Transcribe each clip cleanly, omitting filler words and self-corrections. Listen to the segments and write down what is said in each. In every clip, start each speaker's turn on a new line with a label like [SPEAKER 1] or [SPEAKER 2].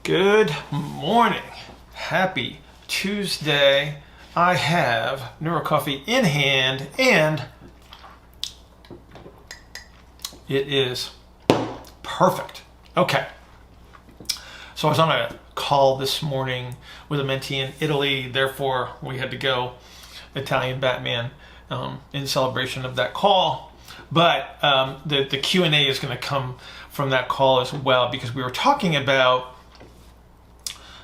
[SPEAKER 1] Good morning. Happy Tuesday. I have Neuro Coffee in hand and it is perfect. Okay. So I was on a call this morning with a mentee in Italy, therefore we had to go Italian Batman in celebration of that call. But the Q&A is going to come from that call as well, because we were talking about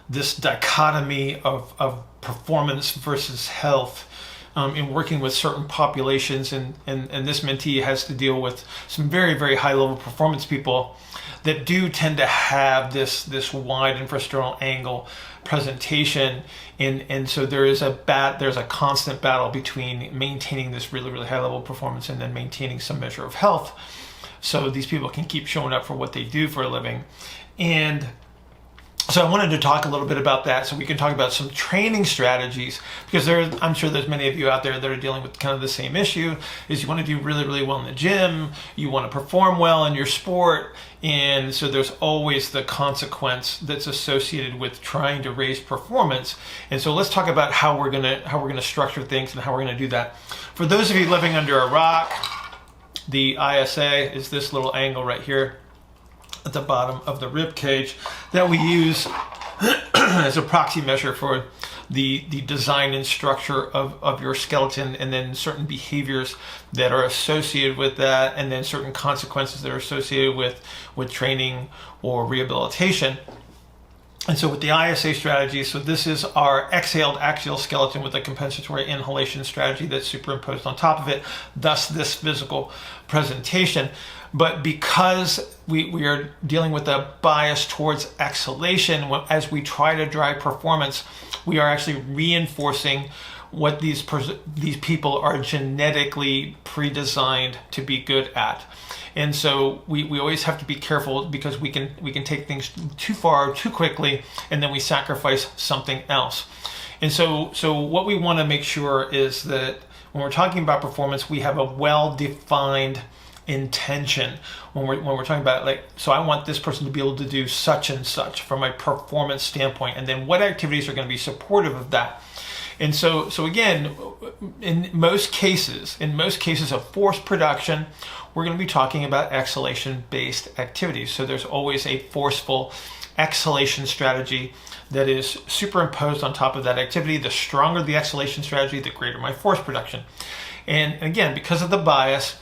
[SPEAKER 1] this dichotomy of performance versus health in working with certain populations, and this mentee has to deal with some very, very high level performance people that do tend to have this wide infrasternal angle presentation, and so there's a constant battle between maintaining this really, really high level performance and then maintaining some measure of health, so these people can keep showing up for what they do for a living. And so I wanted to talk a little bit about that, so we can talk about some training strategies, because I'm sure there's many of you out there that are dealing with kind of the same issue. Is you want to do really, really well in the gym, you want to perform well in your sport, and so there's always the consequence that's associated with trying to raise performance. And so let's talk about how we're gonna structure things and how we're gonna do that. For those of you living under a rock, the ISA is this little angle right here at the bottom of the rib cage that we use as a proxy measure for the design and structure of your skeleton, and then certain behaviors that are associated with that, and then certain consequences that are associated with training or rehabilitation. And so with the ISA strategy, so this is our exhaled axial skeleton with a compensatory inhalation strategy that's superimposed on top of it, thus this physical presentation. But because we are dealing with a bias towards exhalation, as we try to drive performance, we are actually reinforcing what these people are genetically pre-designed to be good at. And so we always have to be careful, because we can take things too far too quickly, and then we sacrifice something else. And so what we want to make sure is that when we're talking about performance, we have a well-defined intention when we're talking about, like, so I want this person to be able to do such and such from a performance standpoint, and then what activities are going to be supportive of that. And so again, in most cases of force production, we're going to be talking about exhalation-based activities. So there's always a forceful exhalation strategy that is superimposed on top of that activity. The stronger the exhalation strategy, the greater my force production. And again, because of the bias,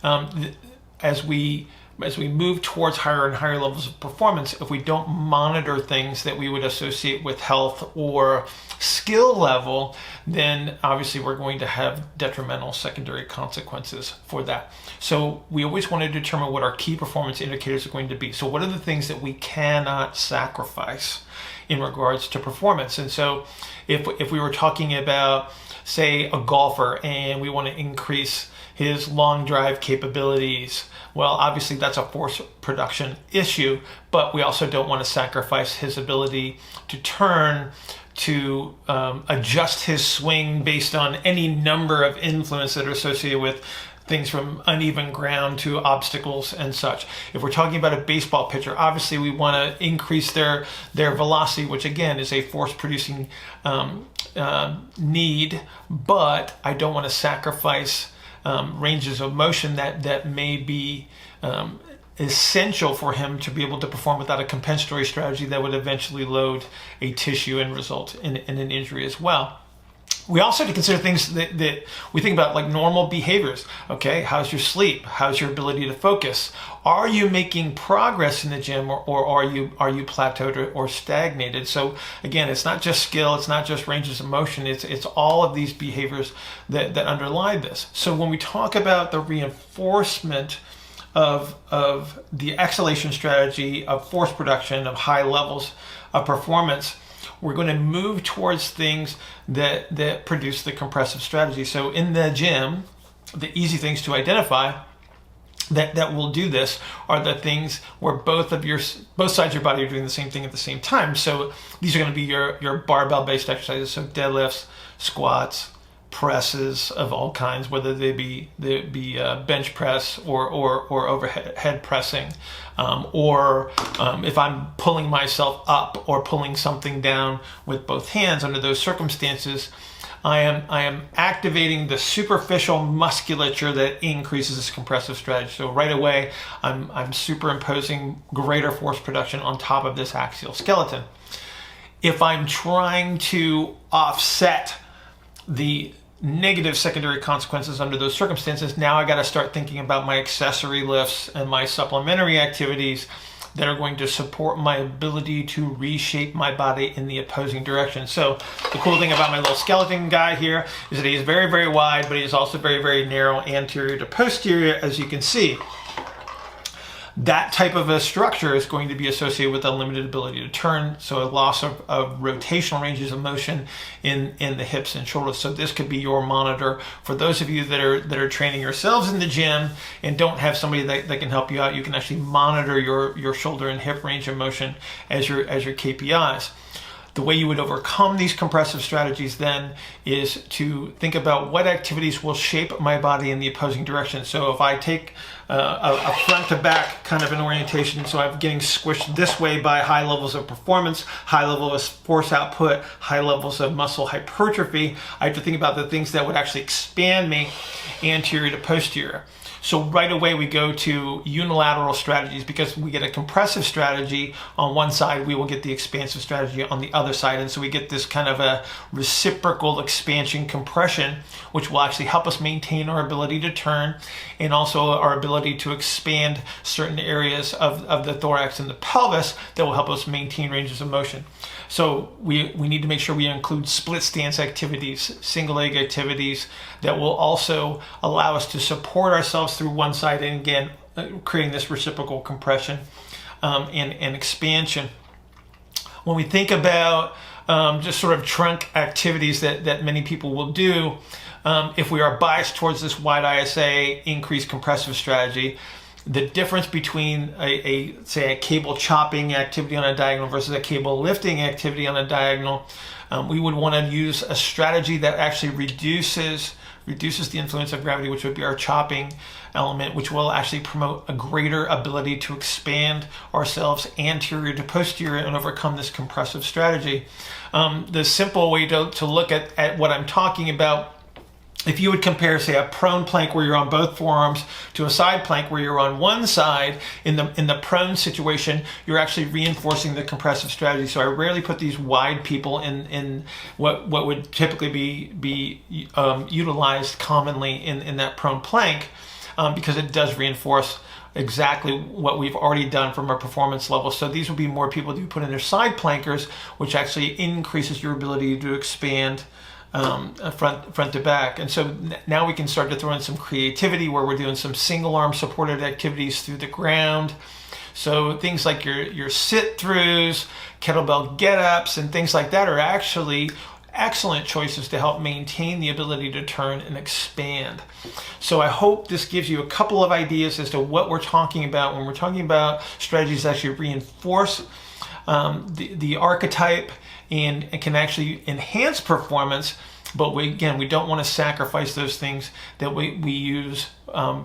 [SPEAKER 1] as we move towards higher and higher levels of performance, if we don't monitor things that we would associate with health or skill level, then obviously we're going to have detrimental secondary consequences for that. So we always want to determine what our key performance indicators are going to be. So what are the things that we cannot sacrifice in regards to performance? And so if we were talking about, say, a golfer, and we want to increase his long drive capabilities, well, obviously that's a force production issue, but we also don't want to sacrifice his ability to turn, to adjust his swing based on any number of influences that are associated with things from uneven ground to obstacles and such. If we're talking about a baseball pitcher, obviously we want to increase their velocity, which again is a force producing need, but I don't want to sacrifice ranges of motion that may be essential for him to be able to perform without a compensatory strategy that would eventually load a tissue and result in an injury as well. We also have to consider things that we think about, like normal behaviors. Okay, how's your sleep? How's your ability to focus? Are you making progress in the gym, or are you plateaued or stagnated? So again, it's not just skill, it's not just ranges of motion, it's all of these behaviors that underlie this. So when we talk about the reinforcement of the exhalation strategy, of force production, of high levels of performance, we're going to move towards things that produce the compressive strategy. So in the gym, the easy things to identify that will do this are the things where both sides of your body are doing the same thing at the same time. So these are going to be your barbell based exercises, so deadlifts, squats, presses of all kinds, whether they be bench press or overhead pressing, or if I'm pulling myself up or pulling something down with both hands. Under those circumstances, I am activating the superficial musculature that increases this compressive strategy. So right away, I'm superimposing greater force production on top of this axial skeleton. If I'm trying to offset the negative secondary consequences under those circumstances, now I got to start thinking about my accessory lifts and my supplementary activities that are going to support my ability to reshape my body in the opposing direction. So the cool thing about my little skeleton guy here is that he is very, very wide, but he is also very, very narrow anterior to posterior, as you can see. That type of a structure is going to be associated with a limited ability to turn, so a loss of rotational ranges of motion in the hips and shoulders. So this could be your monitor for those of you that are training yourselves in the gym and don't have somebody that can help you out. You can actually monitor your shoulder and hip range of motion as your KPIs. The way you would overcome these compressive strategies then is to think about what activities will shape my body in the opposing direction. So if I take a front to back kind of an orientation, so I'm getting squished this way by high levels of performance, high level of force output, high levels of muscle hypertrophy, I have to think about the things that would actually expand me anterior to posterior. So right away we go to unilateral strategies, because we get a compressive strategy on one side, we will get the expansive strategy on the other side. And so we get this kind of a reciprocal expansion compression, which will actually help us maintain our ability to turn and also our ability to expand certain areas of the thorax and the pelvis that will help us maintain ranges of motion. So we need to make sure we include split stance activities, single leg activities that will also allow us to support ourselves through one side, and again, creating this reciprocal compression and expansion. When we think about just sort of trunk activities that many people will do, if we are biased towards this wide ISA increased compressive strategy, the difference between say a cable chopping activity on a diagonal versus a cable lifting activity on a diagonal, we would want to use a strategy that actually reduces the influence of gravity, which would be our chopping element, which will actually promote a greater ability to expand ourselves anterior to posterior and overcome this compressive strategy. The simple way to look at what I'm talking about, if you would compare, say, a prone plank where you're on both forearms to a side plank where you're on one side, in the prone situation, you're actually reinforcing the compressive strategy. So I rarely put these wide people in what would typically be utilized commonly in that prone plank, because it does reinforce exactly what we've already done from a performance level. So these would be more people that you put in their side plankers, which actually increases your ability to expand front to back. And so now we can start to throw in some creativity where we're doing some single arm supported activities through the ground. So things like your sit throughs, kettlebell get ups, and things like that are actually excellent choices to help maintain the ability to turn and expand. So I hope this gives you a couple of ideas as to what we're talking about when we're talking about strategies that actually reinforce the archetype and it can actually enhance performance, but we don't want to sacrifice those things that we use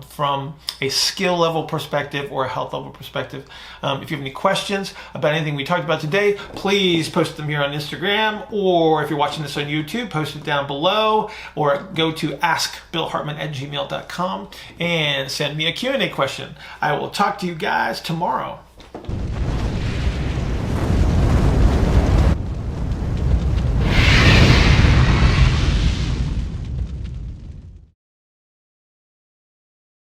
[SPEAKER 1] from a skill level perspective or a health level perspective. If you have any questions about anything we talked about today, please post them here on Instagram, or if you're watching this on YouTube, post it down below, or go to askbillhartman@gmail.com and send me a Q&A question. I will talk to you guys tomorrow.